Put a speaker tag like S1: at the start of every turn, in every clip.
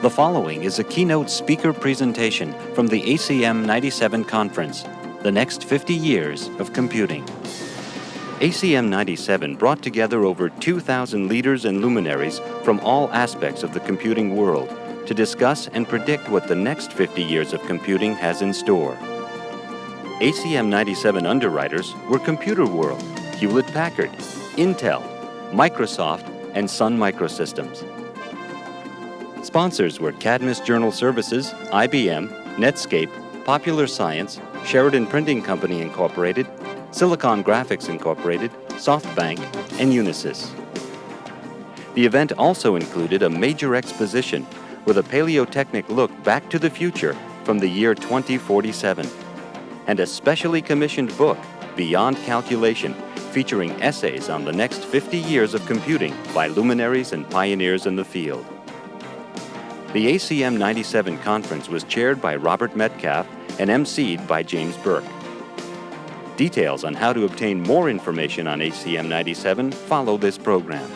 S1: The following is a keynote speaker presentation from the ACM 97 conference, The Next 50 Years of Computing. ACM 97 brought together over 2,000 leaders and luminaries from all aspects of the computing world to discuss and predict what the next 50 years of computing has in store. ACM 97 underwriters were Computer World, Hewlett-Packard, Intel, Microsoft, and Sun Microsystems. Sponsors were Cadmus Journal Services, IBM, Netscape, Popular Science, Sheridan Printing Company Incorporated, Silicon Graphics Incorporated, SoftBank, and Unisys. The event also included a major exposition with a paleotechnic look back to the future from the year 2047, and a specially commissioned book, Beyond Calculation, featuring essays on the next 50 years of computing by luminaries and pioneers in the field. The ACM 97 conference was chaired by Robert Metcalf and emceed by James Burke. Details on how to obtain more information on ACM 97 follow this program.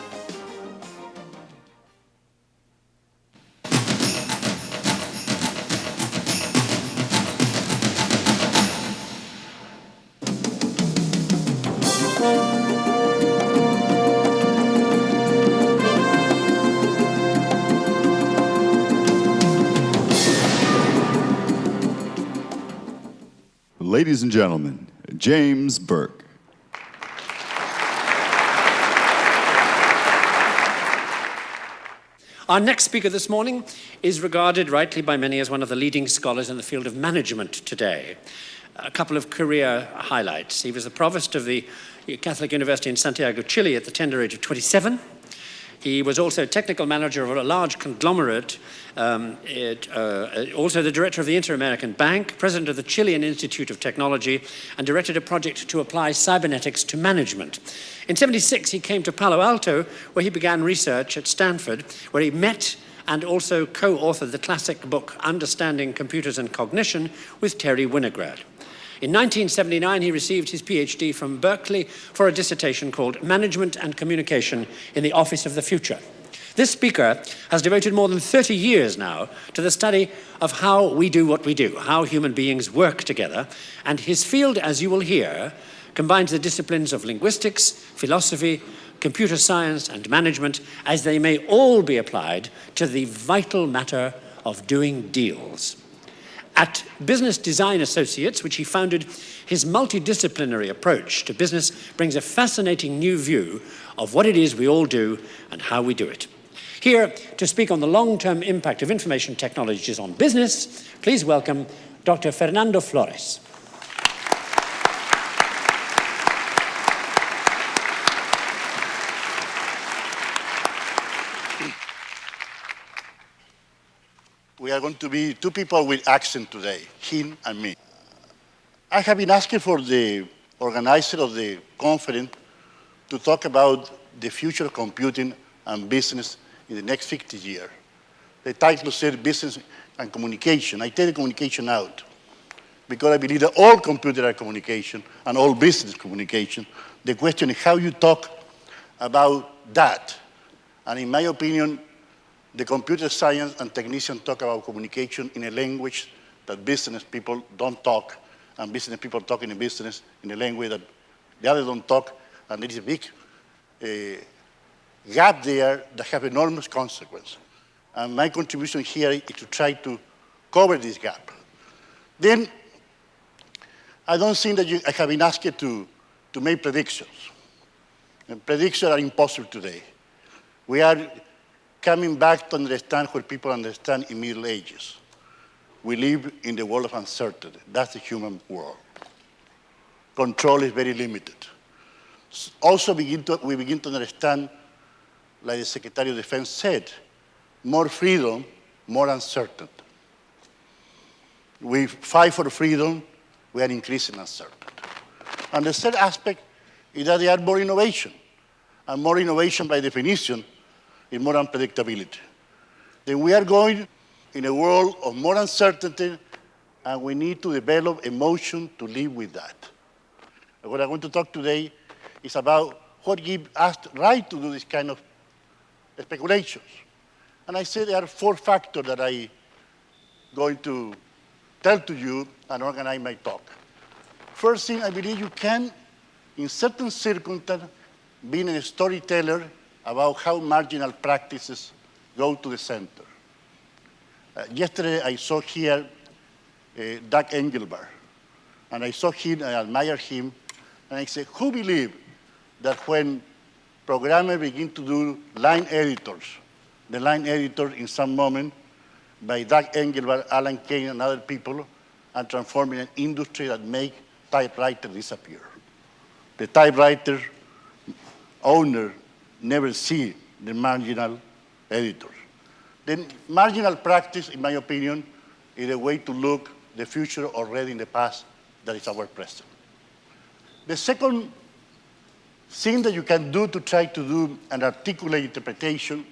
S2: Ladies and gentlemen, James Burke.
S3: Our next speaker this morning is regarded rightly by many as one of the leading scholars in the field of management today. A couple of career highlights. He was the provost of the Catholic University in Santiago, Chile at the tender age of 27. He was also technical manager of a large conglomerate, also the director of the Inter-American Bank, president of the Chilean Institute of Technology, and directed a project to apply cybernetics to management. In '76, he came to Palo Alto, where he began research at Stanford, where he met and also co-authored the classic book, Understanding Computers and Cognition, with Terry Winograd. In 1979, he received his PhD from Berkeley for a dissertation called Management and Communication in the Office of the Future. This speaker has devoted more than 30 years now to the study of how we do what we do, how human beings work together, and his field, as you will hear, combines the disciplines of linguistics, philosophy, computer science, and management, as they may all be applied to the vital matter of doing deals. At Business Design Associates, which he founded, his multidisciplinary approach to business brings a fascinating new view of what it is we all do and how we do it. Here to speak on the long-term impact of information technologies on business, please welcome Dr. Fernando Flores.
S4: We are going to be two people with accent today, him and me. I have been asking for the organizer of the conference to talk about the future of computing and business in the next 50 years. The title said business and communication. I take the communication out because I believe that all computers are communication and all business communication. The question is how you talk about that. And in my opinion, the computer science and technicians talk about communication in a language that business people don't talk, and business people talk in a business in a language that the others don't talk, and there is a big gap there that have enormous consequence. And my contribution here is to try to cover this gap. Then, I don't think that I have been asked to make predictions. And predictions are impossible today. We are coming back to understand what people understand in Middle Ages. We live in the world of uncertainty. That's the human world. Control is very limited. Also, we begin to understand, like the Secretary of Defense said, more freedom, more uncertainty. We fight for freedom, we are increasing uncertainty. And the third aspect is that there are more innovation. And more innovation, by definition, is more unpredictability. Then we are going in a world of more uncertainty, and we need to develop emotion to live with that. And what I want to talk today is about what gives us the right to do this kind of speculations. And I say there are 4 factors that I'm going to tell to you and organize my talk. First thing, I believe you can, in certain circumstances, be a storyteller about how marginal practices go to the center. Yesterday, I saw here Doug Engelbart, and I saw him, I admire him, and I said, who believes that when programmers begin to do line editors, the line editor in some moment by Doug Engelbart, Alan Kane, and other people, and transforming an industry that make typewriter disappear. The typewriter owner never see the marginal editors. The marginal practice, in my opinion, is a way to look the future already in the past that is our present. The second thing that you can do to try to do an articulate interpretation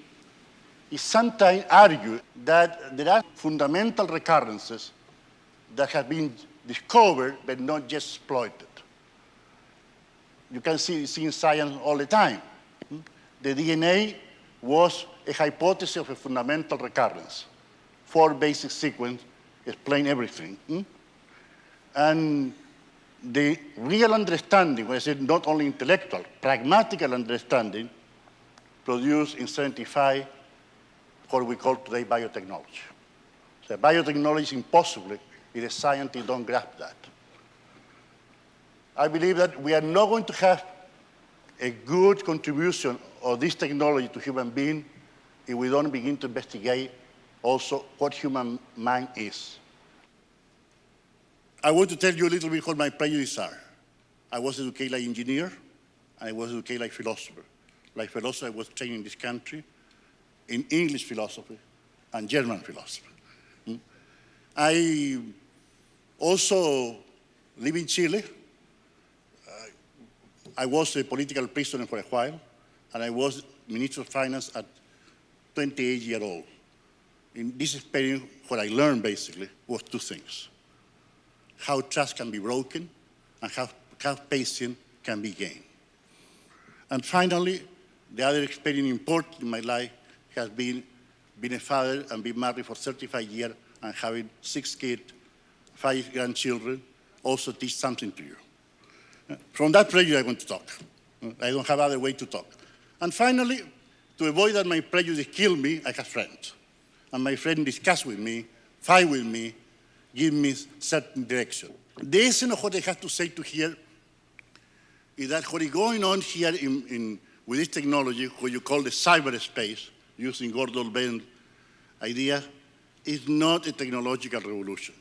S4: is sometimes argue that there are fundamental recurrences that have been discovered but not just exploited. You can see in science all the time. The DNA was a hypothesis of a fundamental recurrence. 4 basic sequences explain everything. And the real understanding, when I say not only intellectual, pragmatical understanding, produced in 75 what we call today biotechnology. So biotechnology is impossible if the scientists don't grasp that. I believe that we are not going to have a good contribution of this technology to human beings if we don't begin to investigate also what human mind is. I want to tell you a little bit what my prejudices are. I was educated like engineer, and I was educated like philosopher. Like philosopher, I was trained in this country in English philosophy and German philosophy. I also live in Chile. I was a political prisoner for a while, and I was Minister of Finance at 28 years old. In this experience, what I learned basically was 2 things: how trust can be broken and how patience can be gained. And finally, the other experience important in my life has been being a father and being married for 35 years and having 6 kids, 5 grandchildren, also teach something to you. From that prejudice I want to talk. I don't have other way to talk. And finally, to avoid that my prejudice kill me, I have friends. And my friends discuss with me, fight with me, give me certain direction. The essence of what I have to say to here is that what is going on here with this technology, what you call the cyberspace, using Gordon Bell's idea, is not a technological revolution.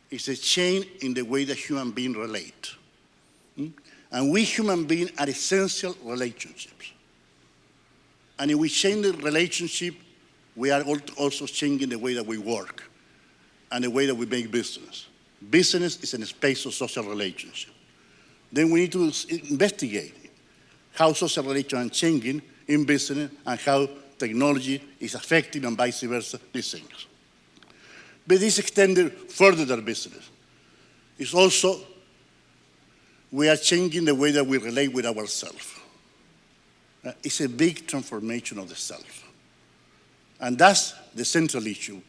S4: It's a change in the way that human beings relate. And we human beings are essential relationships. And if we change the relationship, we are also changing the way that we work and the way that we make business. Business is a space of social relationship. Then we need to investigate how social relations are changing in business and how technology is affecting and vice versa these things. But this extended further than business. It's also, we are changing the way that we relate with ourselves. It's a big transformation of the self. And that's the central issue.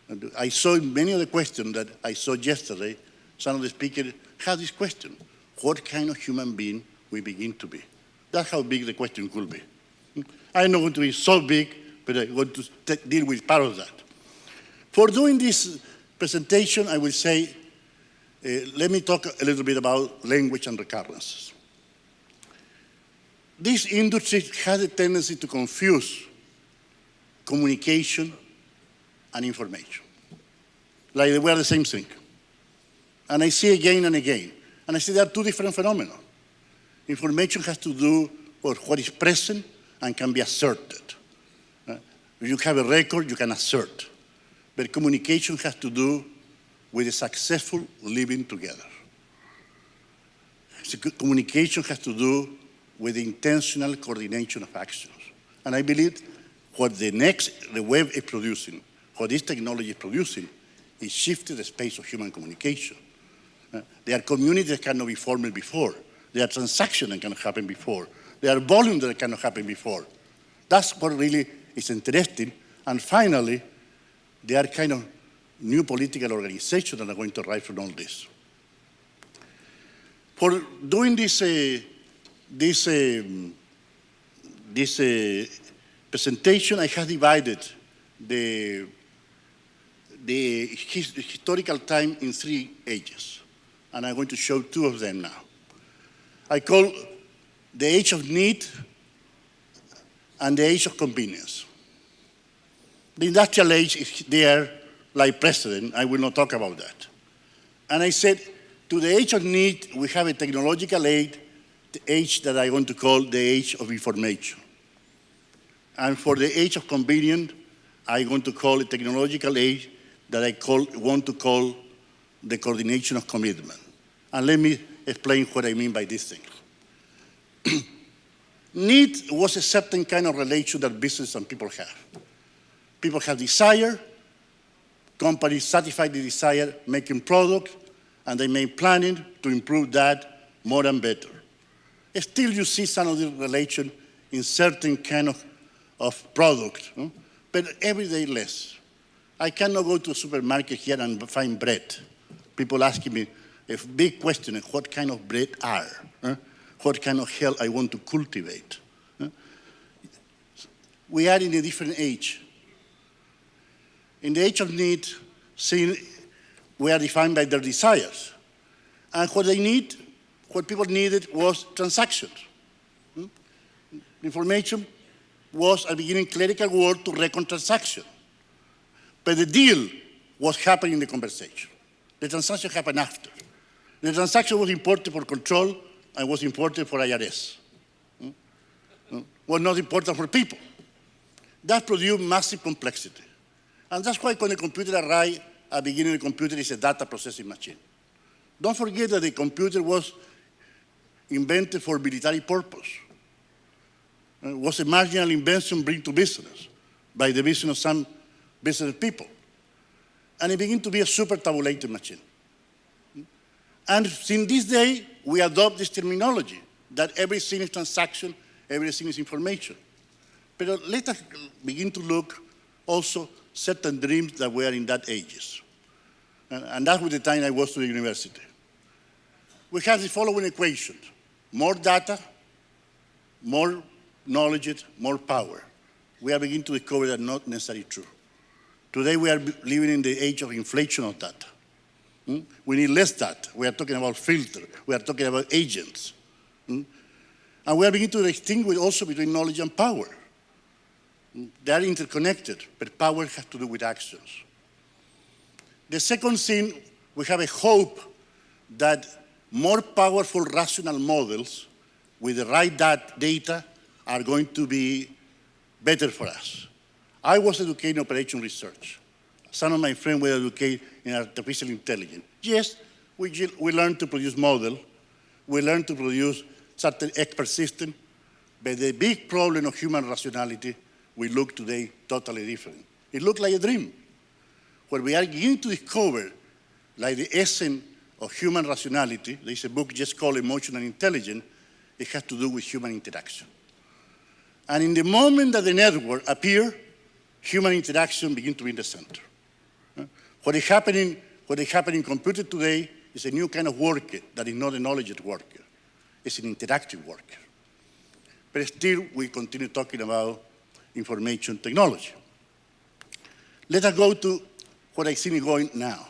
S4: And I saw many of the questions that I saw yesterday, some of the speakers had this question: what kind of human being we begin to be? That's how big the question could be. I'm not going to be so big, but I want to deal with part of that. For doing this presentation, I will say, let me talk a little bit about language and recurrences. This industry has a tendency to confuse communication and information, like they were the same thing. And I see again and again, and I see there are 2 different phenomena. Information has to do with what is present and can be asserted. If you have a record, you can assert. But communication has to do with a successful living together. So communication has to do with the intentional coordination of actions. And I believe what the web is producing, what this technology is producing, is shifting the space of human communication. There are communities that cannot be formed before. There are transactions that cannot happen before. There are volumes that cannot happen before. That's what really is interesting And finally, there are kind of new political organizations that are going to arise from all this. For doing this presentation, I have divided the historical time in 3 ages, and I'm going to show 2 of them now. I call the age of need and the age of convenience. The industrial age is there like precedent. I will not talk about that. And I said, to the age of need, we have a technological age, the age that I want to call the age of information. And for the age of convenience, I want to call a technological age that I want to call the coordination of commitment. And let me explain what I mean by this thing. Need was a certain kind of relation that business and people have. People have desire, companies satisfy the desire, making product, and they make planning to improve that more and better. Still, you see some of the relation in certain kind of product, but every day less. I cannot go to a supermarket here and find bread. People asking me a big question, what kind of bread are? What kind of health I want to cultivate? We are in a different age. In the age of need, we are defined by their desires. And what they need, what people needed was transactions. Information was at the beginning clerical word to record transaction. But the deal was happening in the conversation. The transaction happened after. The transaction was important for control and was important for IRS. Was not important for people. That produced massive complexity. And that's why when the computer arrived, at the beginning the computer is a data processing machine. Don't forget that the computer was invented for military purpose. It was a marginal invention brought to business by the vision of some business people. And it began to be a super tabulating machine. And since this day, we adopt this terminology, that everything is transaction, everything is information. But let us begin to look also certain dreams that were in that ages. And that was the time I was to the university. We have the following equation: more data, more knowledge, more power. We are beginning to discover that not necessarily true. Today we are living in the age of inflation of data. We need less data. We are talking about filter. We are talking about agents. And we are beginning to distinguish also between knowledge and power. They are interconnected, but power has to do with actions. The second thing, we have a hope that more powerful rational models with the right data are going to be better for us. I was educated in operation research. Some of my friends were educated in artificial intelligence. Yes, we learned to produce models. We learned to produce certain expert systems. But the big problem of human rationality, we look today totally different. It looks like a dream. What we are beginning to discover, like the essence of human rationality, there's a book just called Emotional Intelligence, it has to do with human interaction. And in the moment that the network appears, human interaction begins to be in the center. What is happening in computer today is a new kind of worker that is not a knowledge worker. It's an interactive worker. But still, we continue talking about information technology. Let us go to what I see going now.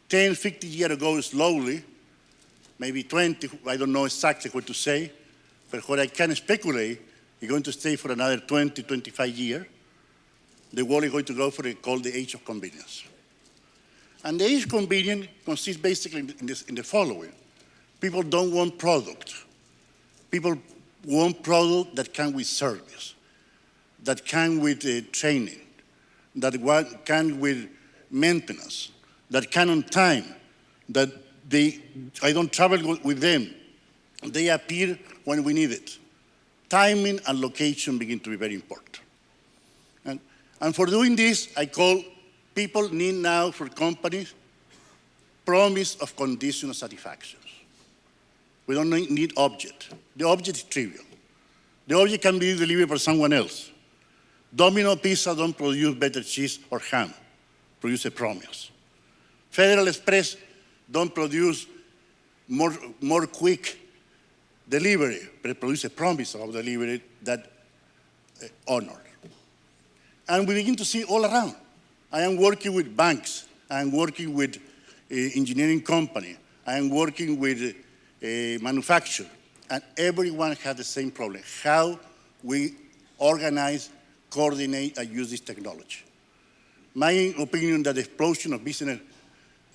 S4: 10, 50 years ago, slowly, maybe 20, I don't know exactly what to say, but what I can speculate, is going to stay for another 20, 25 years. The world is going to go for what called the age of convenience. And the age of convenience consists basically in the following. People don't want product. People want product that come with service, that come with training, that come with maintenance, that come on time, that I don't travel with them. They appear when we need it. Timing and location begin to be very important. And for doing this, I call people need now for companies promise of conditional satisfactions. We don't need object. The object is trivial. The object can be delivered by someone else. Domino Pizza don't produce better cheese or ham, produce a promise. Federal Express don't produce more quick delivery, but produce a promise of delivery that honor. And we begin to see all around. I am working with banks. I am working with engineering company. I am working with manufacturer. And everyone has the same problem, how we organize, coordinate, and use this technology. My opinion that the explosion of business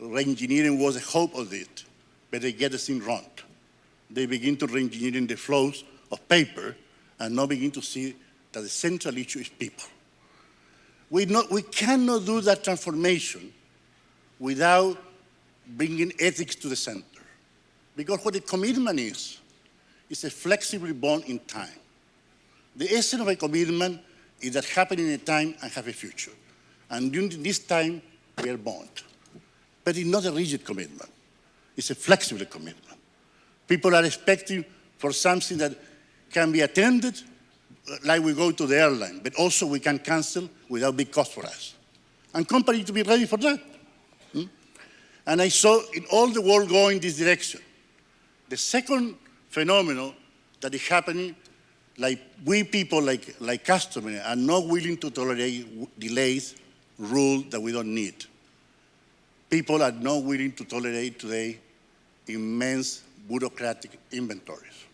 S4: reengineering was a hope of it, but they get the thing wrong. They begin to reengineer the flows of paper and now begin to see that the central issue is people. We cannot do that transformation without bringing ethics to the center. Because what the commitment is a flexible bond in time. The essence of a commitment is that happen in a time and have a future. And during this time, we are bound. But it's not a rigid commitment. It's a flexible commitment. People are expecting for something that can be attended, like we go to the airline, but also we can cancel without big cost for us. And companies to be ready for that. And I saw in all the world going this direction. The second phenomenon that is happening, like we people, like customers, are not willing to tolerate delays, rules that we don't need. People are not willing to tolerate today immense bureaucratic inventories.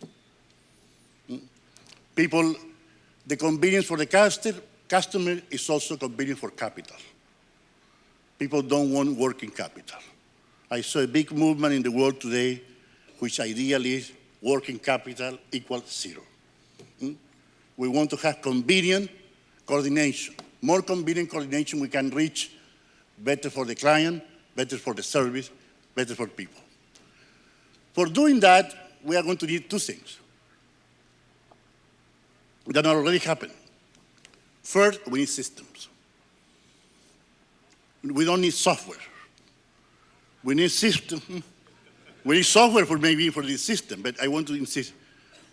S4: People, the convenience for the customer is also convenience for capital. People don't want working capital. I saw a big movement in the world today, which ideally is working capital equals zero. We want to have convenient coordination. More convenient coordination we can reach, better for the client, better for the service, better for people. For doing that, we are going to need two things that are already happening. First, we need systems. We don't need software. We need systems. We need software for this system, but I want to insist.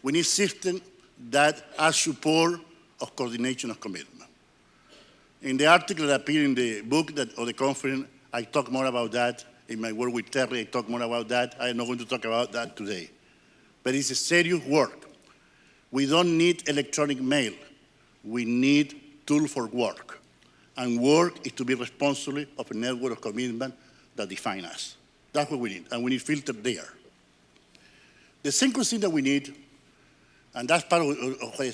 S4: We need systems that are support of coordination of commitment. In the article that appeared in the book or the conference, I talk more about that. In my work with Terry, I talk more about that. I'm not going to talk about that today. But it's a serious work. We don't need electronic mail. We need tool for work. And work is to be responsible of a network of commitment that define us. That's what we need, and we need filter there. The second thing that we need, and that's part of what I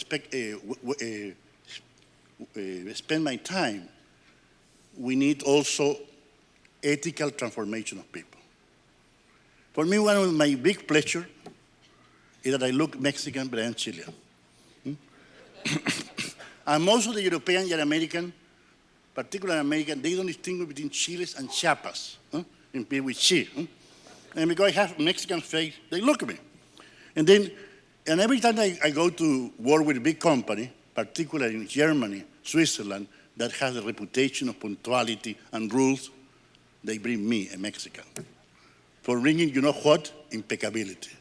S4: spend my time, we need also ethical transformation of people. For me, one of my big pleasure is that I look Mexican, but I am Chilean. And most of the European and American, particularly American, they don't distinguish between Chiles and Chiapas, in people with Chi. And because I have Mexican face, they look at me. And every time I go to work with a big company, particularly in Germany, Switzerland, that has a reputation of punctuality and rules, they bring me, a Mexican. For bringing, you know what? Impeccability.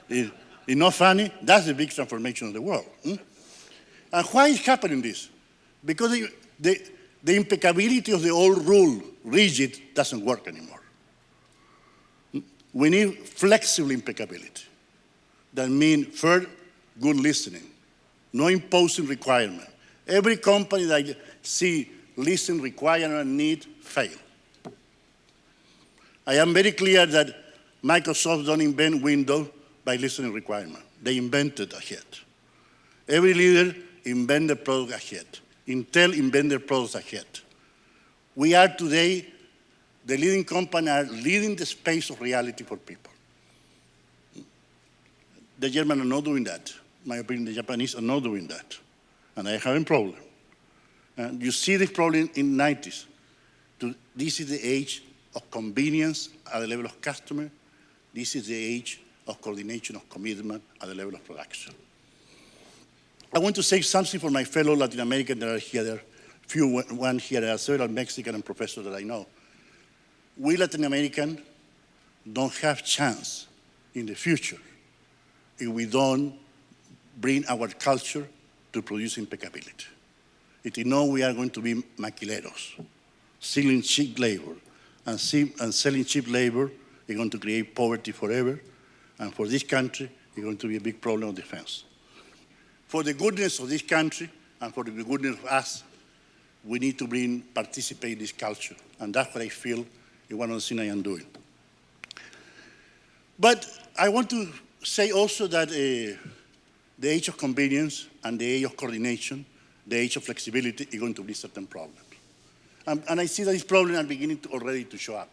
S4: It's not funny? That's the big transformation of the world. And why is happening this? Because the impeccability of the old rule, rigid, doesn't work anymore. We need flexible impeccability. That means, first, good listening, no imposing requirement. Every company that I see listen, require, and need, fail. I am very clear that Microsoft don't invent Windows by listening requirement. They invented ahead. Every leader invent the product ahead. Intel invent their products ahead. We are today, the leading company are leading the space of reality for people. The Germans are not doing that. In my opinion, the Japanese are not doing that. And I have a problem. And you see this problem in the 90s. This is the age of convenience at the level of customer. This is the age of coordination of commitment at the level of production. I want to say something for my fellow Latin Americans that are here. There are one here. There are several Mexican and professors that I know. We Latin Americans don't have chance in the future if we don't bring our culture to produce impeccability. It is known we are going to be maquileros, selling cheap labor. And selling cheap labor is going to create poverty forever. And for this country, it's going to be a big problem of defense. For the goodness of this country and for the goodness of us, we need to participate in this culture. And that's what I feel is one of the things I am doing. But I want to say also that the age of convenience and the age of coordination, the age of flexibility is going to be certain problems. And I see that these problems are beginning already to show up.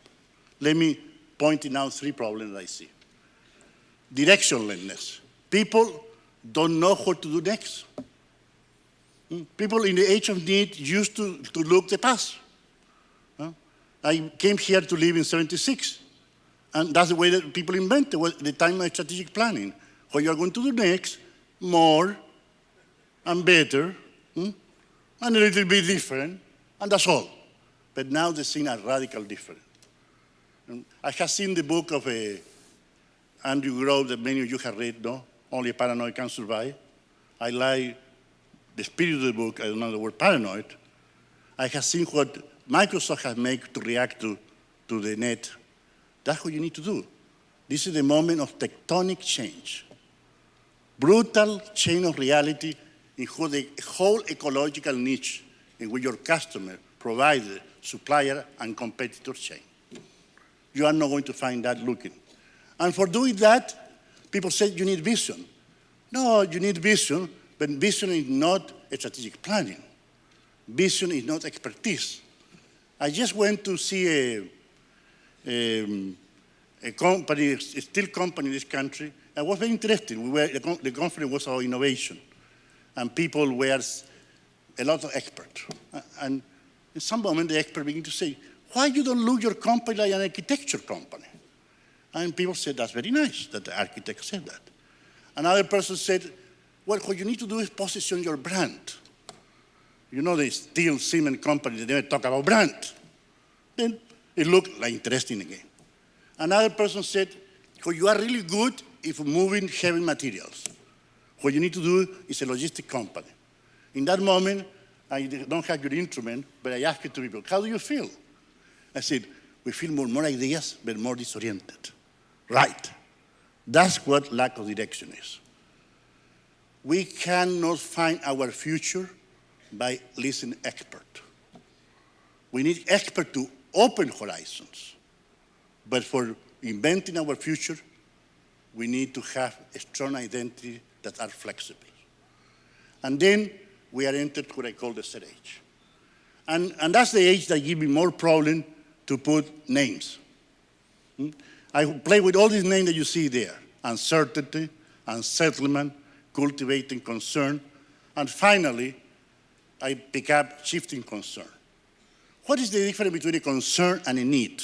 S4: Let me point out 3 problems that I see. Directionlessness. People don't know what to do next. People in the age of need used to look the past. I came here to live in '76, and that's the way that people invented the time of strategic planning. What you are going to do next, more and better, and a little bit different, and that's all. But now the things are radically different. I have seen the book of Andrew Grove that many of you have read, no? Only a Paranoid Can Survive. I like the spirit of the book. I don't know the word paranoid. I have seen what Microsoft has made to react to the net. That's what you need to do. This is the moment of tectonic change. Brutal change of reality in the whole ecological niche in which your customer, provider, supplier, and competitor change. You are not going to find that looking. And for doing that, people say you need vision. No, you need vision, but vision is not a strategic planning. Vision is not expertise. I just went to see a company, a steel company in this country. It was very interesting. The conference was about innovation, and people were a lot of experts. And in some moment, the expert began to say, why you don't look your company like an architecture company? And people said, that's very nice that the architect said that. Another person said, well, what you need to do is position your brand. You know the steel cement company, they never talk about brand. Then it looked like interesting again. Another person said, well, you are really good if moving heavy materials. What you need to do is a logistic company. In that moment, I don't have your instrument, but I asked it to people, how do you feel? I said, we feel more ideas, but more disoriented. Right. That's what lack of direction is. We cannot find our future by listening to experts. We need experts to open horizons. But for inventing our future, we need to have a strong identity that are flexible. And then we are entered what I call the third age. And that's the age that gives me more problem to put names. I play with all these names that you see there. Uncertainty, unsettlement, cultivating concern, and finally, I pick up shifting concern. What is the difference between a concern and a need?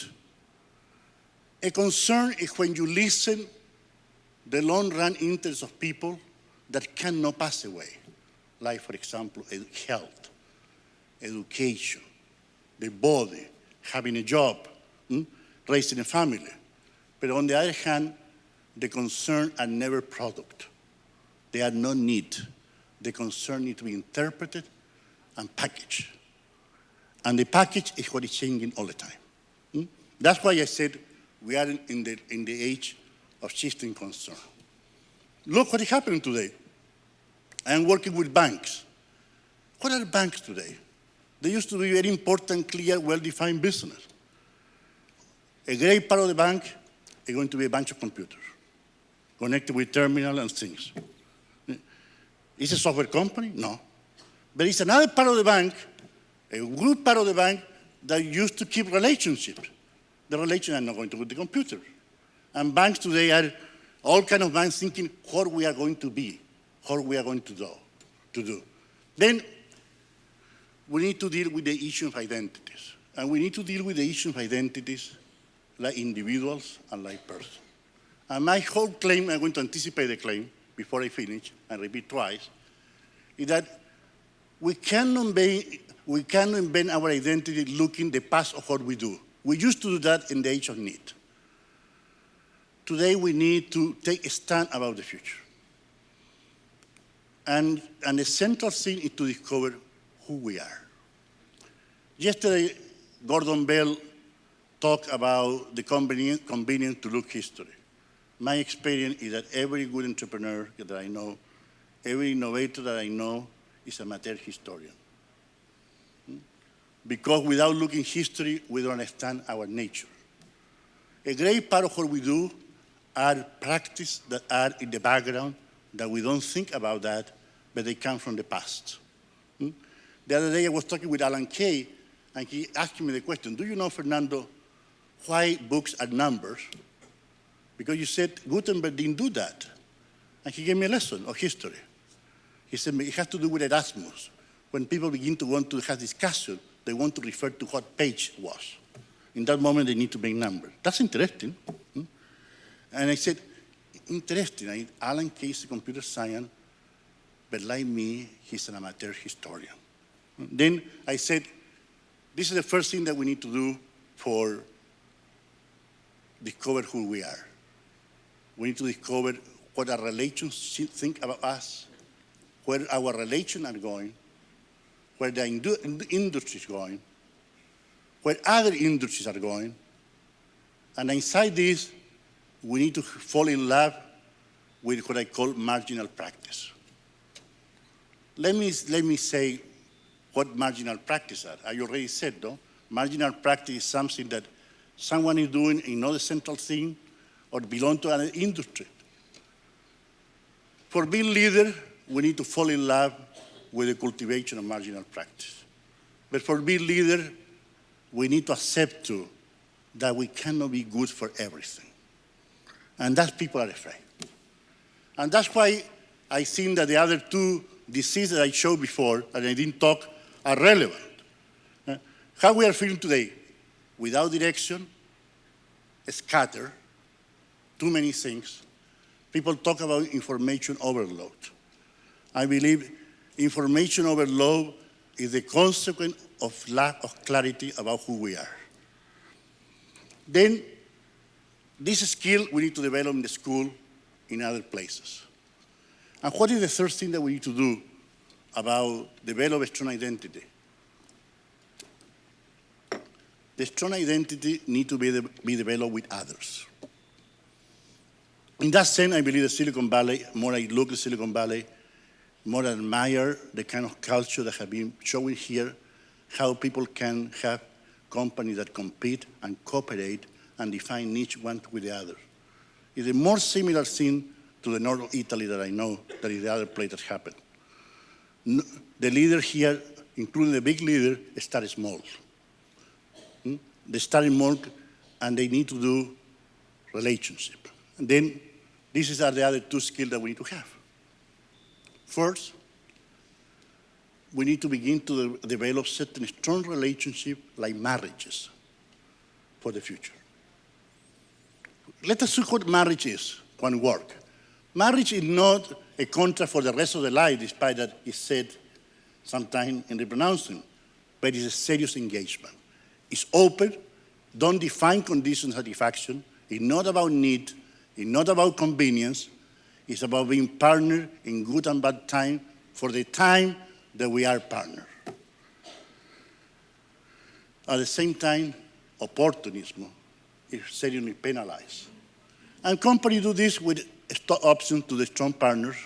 S4: A concern is when you listen the long-run interests of people that cannot pass away, like, for example, health, education, the body, having a job, raising a family. But on the other hand, the concerns are never product. They are not need. The concern need to be interpreted and packaged. And the package is what is changing all the time. That's why I said we are in the age of shifting concern. Look what is happening today. I am working with banks. What are banks today? They used to be very important, clear, well-defined business. A great part of the bank is going to be a bunch of computers connected with terminal and things. Is it a software company? No. But it's another part of the bank, a good part of the bank, that used to keep relationships. The relations are not going to go to the computer. And banks today are all kind of banks thinking what we are going to be, what we are going to do. Then we need to deal with the issue of identities. And we need to deal with the issue of identities like individuals and like persons. And my whole claim, I'm going to anticipate the claim before I finish and repeat twice, is that we cannot invent our identity looking the past of what we do. We used to do that in the age of need. Today we need to take a stand about the future. And the central thing is to discover who we are. Yesterday, Gordon Bell talked about the convenience to look history. My experience is that every good entrepreneur that I know, every innovator that I know is a amateur historian. Because without looking history, we don't understand our nature. A great part of what we do are practices that are in the background that we don't think about that, but they come from the past. The other day I was talking with Alan Kay, and he asked me the question, do you know, Fernando, why books are numbers? Because you said Gutenberg didn't do that. And he gave me a lesson of history. He said, it has to do with Erasmus. When people begin to want to have discussion, they want to refer to what page it was. In that moment, they need to make numbers. That's interesting. And I said, interesting. Alan Kay is a computer science, but like me, he's an amateur historian. Then I said, this is the first thing that we need to do for discover who we are. We need to discover what our relations think about us, where our relations are going, where the industry is going, where other industries are going. And inside this, we need to fall in love with what I call marginal practice. Let me say what marginal practice are. I already said, no? Marginal practice is something that someone is doing in another central thing or belong to an industry. For being leader, we need to fall in love with the cultivation of marginal practice. But for being leader, we need to accept too that we cannot be good for everything. And that people are afraid. And that's why I think that the other two diseases I showed before, and I didn't talk, are relevant. How we are feeling today, without direction, scattered, too many things. People talk about information overload. I believe information overload is the consequence of lack of clarity about who we are. Then, this skill we need to develop in the school, in other places. And what is the third thing that we need to do about develop a strong identity? The strong identity needs to be developed with others. In that sense, I believe the Silicon Valley, more I look at Silicon Valley, more I admire the kind of culture that has been showing here, how people can have companies that compete and cooperate and define niche one with the other. It's a more similar thing to the north of Italy that I know, that is the other place that happened. The leader here, including the big leader, start small. They start small and they need to do relationship. And then these are the other two skills that we need to have. First, we need to begin to develop certain strong relationships like marriages for the future. Let us see what marriage is, one word. Marriage is not a contract for the rest of the life, despite that it's said sometimes in the pronouncing, but it's a serious engagement. It's open, don't define condition satisfaction. It's not about need, it's not about convenience. It's about being partner in good and bad time for the time that we are partners. At the same time, opportunism is seriously penalized. And companies do this with stock options to the strong partners.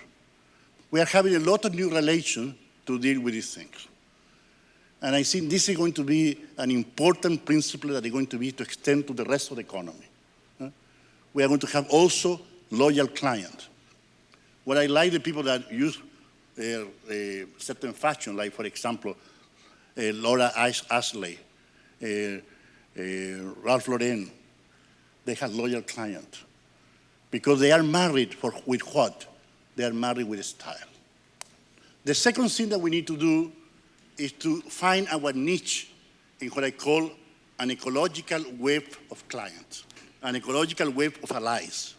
S4: We are having a lot of new relations to deal with these things. And I think this is going to be an important principle that is going to be to extend to the rest of the economy. We are going to have also loyal clients. What I like the people that use a certain fashion, like for example, Laura Ashley, Ralph Lauren, they have loyal clients. Because they are married with what? They are married with style. The second thing that we need to do is to find our niche in what I call an ecological web of clients, an ecological web of allies.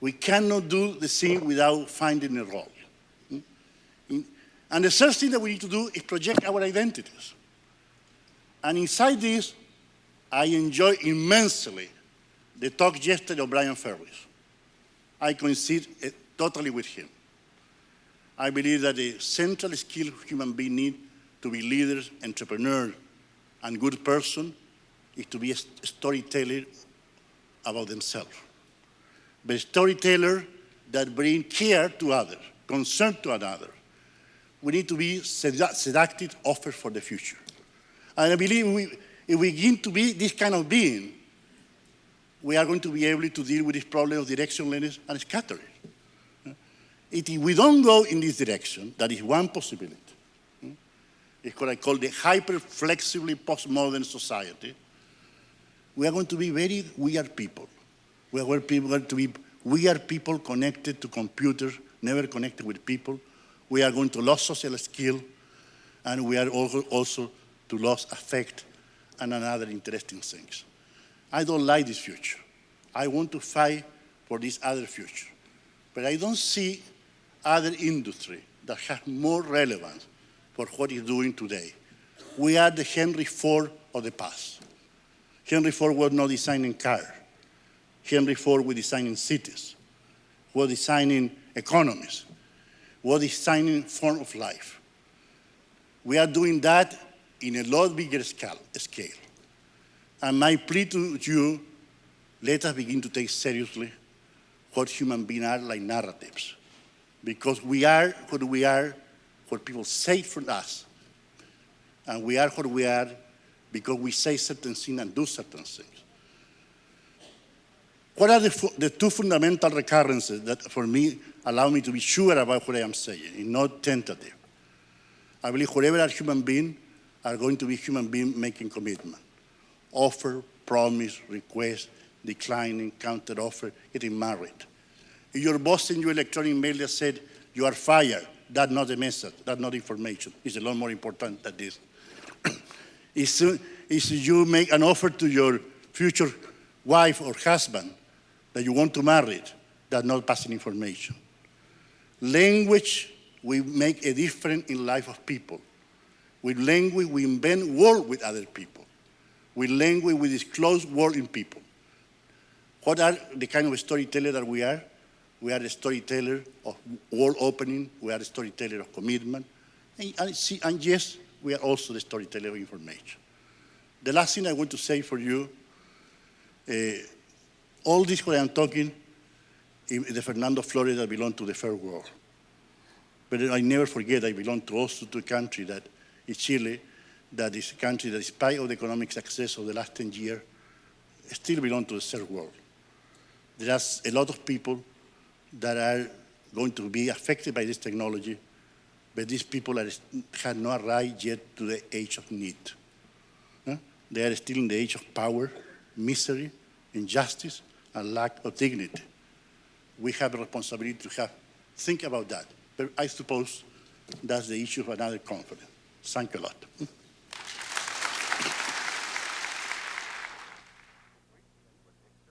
S4: We cannot do the thing without finding a role. And the third thing that we need to do is project our identities. And inside this, I enjoy immensely the talk yesterday of Brian Ferris. I coincide totally with him. I believe that the central skill human beings need to be leaders, entrepreneurs, and good person is to be a storyteller about themselves. But a storyteller that bring care to others, concern to another. We need to be seductive offers for the future. And I believe if we begin to be this kind of being, we are going to be able to deal with this problem of directionlessness and scattering. If we don't go in this direction, that is one possibility. It's what I call the hyper-flexibly postmodern society. We are going to be very weird people. We are going to be weird people connected to computers, never connected with people. We are going to lose social skill, and we are also to lose affect and another interesting things. I don't like this future. I want to fight for this other future. But I don't see other industry that has more relevance for what it's doing today. We are the Henry Ford of the past. Henry Ford was not designing cars. Henry Ford was designing cities, was designing economies, was designing form of life. We are doing that in a lot bigger scale. And my plea to you, let us begin to take seriously what human beings are like narratives. Because we are what people say from us. And we are what we are because we say certain things and do certain things. What are the two fundamental recurrences that, for me, allow me to be sure about what I am saying, and not tentative? I believe wherever are human beings are going to be human beings making commitment. Offer, promise, request, declining, counter-offer, getting married. If your boss sends you an electronic mail that said, you are fired, that's not a message, that's not information. It's a lot more important than this. If you make an offer to your future wife or husband that you want to marry, that's not passing information. Language, we make a difference in life of people. With language, we invent world with other people. With language, we disclose world in people. What are the kind of storyteller that we are? We are a storyteller of world opening. We are a storyteller of commitment. And yes, we are also the storyteller of information. The last thing I want to say for you, all this what I am talking, the Fernando Flores that belong to the third world. But I never forget I belong to also to a country that is Chile, that is a country that despite of the economic success of the last 10 years, still belong to the third world. There are a lot of people that are going to be affected by this technology, but these people have not arrived yet to the age of need. They are still in the age of power, misery, injustice, and lack of dignity. We have a responsibility to think about that. But I suppose that's the issue of another conference. Thank you a lot.